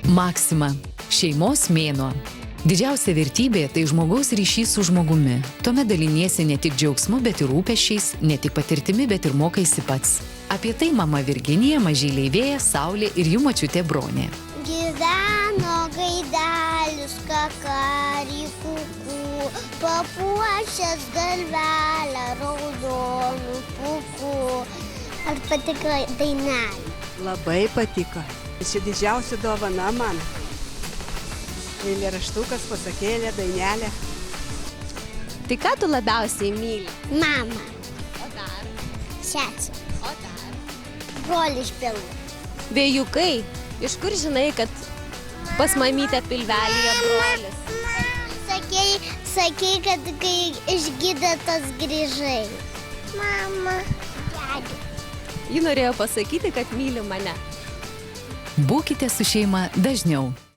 Maksima – šeimos mėnuo. Didžiausia vertybė – tai žmogaus ryšys su žmogumi. Tuomet daliniesi ne tik džiaugsmu, bet ir rūpesčiais, ne tik patirtimi, bet ir mokaisi pats. Apie tai mama Virginija, mažyliai Vėja, Saulė ir jų močiutė Bronė. Gyveno gaidelis kakarikukų, papuošęs galvelę raudonų pūkų. Ar patiko dainelė? Labai patiko. Ši didžiausia dovana man. Eilėraštukas, pasakėlė, dainelė. Tai ką tu labiausiai myli? Mama. O dar? Sesė. O dar? Brolį iš pilvo. Vėjukai, iš kur žinai, kad pas mamytę pilvelyje brolis? Sakei, kad kai išgydytas grįžai. Mama. Dėdė. Ji norėjo pasakyti, kad myli mane. Būkite su šeima dažniau.